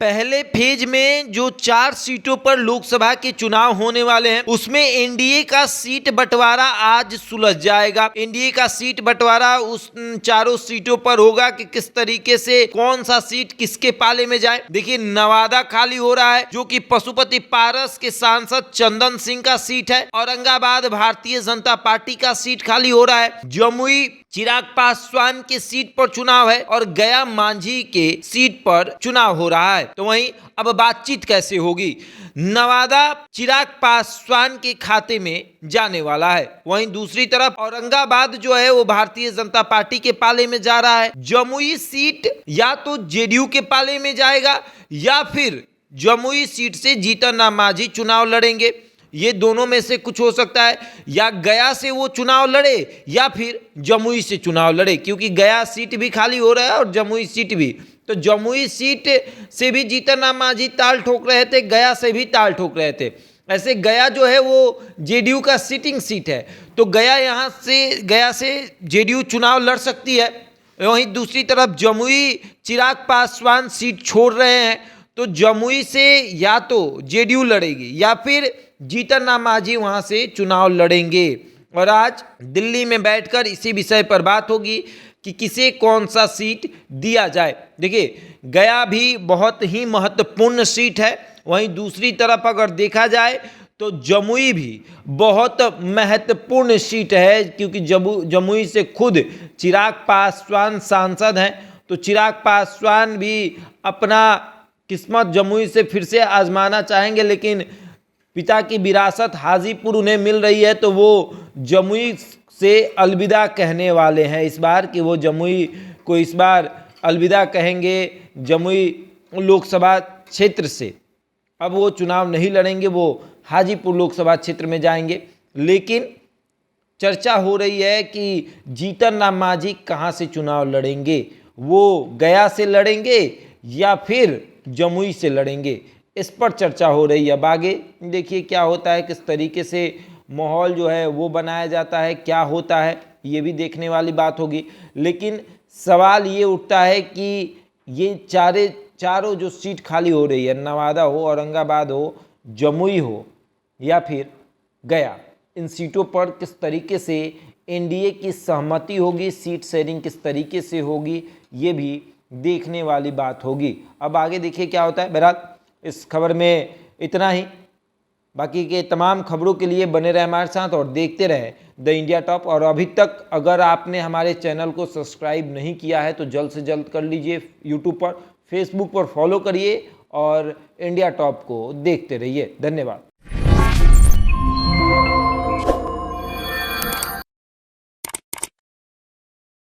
पहले फेज में जो 4 सीटों पर लोकसभा के चुनाव होने वाले हैं उसमें एनडीए का सीट बंटवारा आज सुलझ जाएगा। एनडीए का सीट बंटवारा उस चारों सीटों पर होगा कि किस तरीके से कौन सा सीट किसके पाले में जाए। देखिए, नवादा खाली हो रहा है जो कि पशुपति पारस के सांसद चंदन सिंह का सीट है। औरंगाबाद भारतीय जनता पार्टी का सीट खाली हो रहा है। जमुई चिराग पासवान के सीट पर चुनाव है और गया मांझी के सीट पर चुनाव हो रहा है। तो वहीं अब बातचीत कैसे होगी? नवादा चिराग पासवान के खाते में जाने वाला है। वहीं दूसरी तरफ औरंगाबाद जो है वो भारतीय जनता पार्टी के पाले में जा रहा है। जमुई सीट या तो जेडीयू के पाले में जाएगा या फिर जमुई सीट से जीतन राम मांझी चुनाव लड़ेंगे। ये दोनों में से कुछ हो सकता है, या गया से वो चुनाव लड़े या फिर जमुई से चुनाव लड़े, क्योंकि गया सीट भी खाली हो रहा है और जमुई सीट भी। तो जमुई सीट से भी जीतन राम मांझी ताल ठोक रहे थे, गया से भी ताल ठोक रहे थे। ऐसे गया जो है वो जेडीयू का सिटिंग सीट है, तो गया से जेडीयू चुनाव लड़ सकती है। वहीं दूसरी तरफ जमुई चिराग पासवान सीट छोड़ रहे हैं, तो जमुई से या तो जेडीयू लड़ेगी या फिर जीतन राम मांझी वहां से चुनाव लड़ेंगे। और आज दिल्ली में बैठकर इसी विषय पर बात होगी कि किसे कौन सा सीट दिया जाए। देखिए, गया भी बहुत ही महत्वपूर्ण सीट है। वहीं दूसरी तरफ अगर देखा जाए तो जमुई भी बहुत महत्वपूर्ण सीट है, क्योंकि जमुई से खुद चिराग पासवान सांसद हैं। तो चिराग पासवान भी अपना किस्मत जमुई से फिर से आजमाना चाहेंगे, लेकिन पिता की विरासत हाजीपुर उन्हें मिल रही है, तो वो जमुई से अलविदा कहने वाले हैं इस बार, कि वो जमुई को इस बार अलविदा कहेंगे जमुई लोकसभा क्षेत्र से। अब वो चुनाव नहीं लड़ेंगे, वो हाजीपुर लोकसभा क्षेत्र में जाएंगे। लेकिन चर्चा हो रही है कि जीतन राम मांझी कहाँ से चुनाव लड़ेंगे, वो गया से लड़ेंगे या फिर जमुई से लड़ेंगे, इस पर चर्चा हो रही है। अब आगे देखिए क्या होता है, किस तरीके से माहौल जो है वो बनाया जाता है, क्या होता है, ये भी देखने वाली बात होगी। लेकिन सवाल ये उठता है कि ये चारों जो सीट खाली हो रही है, नवादा हो, औरंगाबाद हो, जमुई हो या फिर गया, इन सीटों पर किस तरीके से एनडीए की सहमति होगी, सीट शेयरिंग किस तरीके से होगी, ये भी देखने वाली बात होगी। अब आगे देखिए क्या होता है। बहरहाल इस खबर में इतना ही। बाकी के तमाम खबरों के लिए बने रहे हमारे साथ और देखते रहे द इंडिया टॉप। और अभी तक अगर आपने हमारे चैनल को सब्सक्राइब नहीं किया है तो जल्द से जल्द कर लीजिए। यूट्यूब पर, फेसबुक पर फॉलो करिए और इंडिया टॉप को देखते रहिए। धन्यवाद।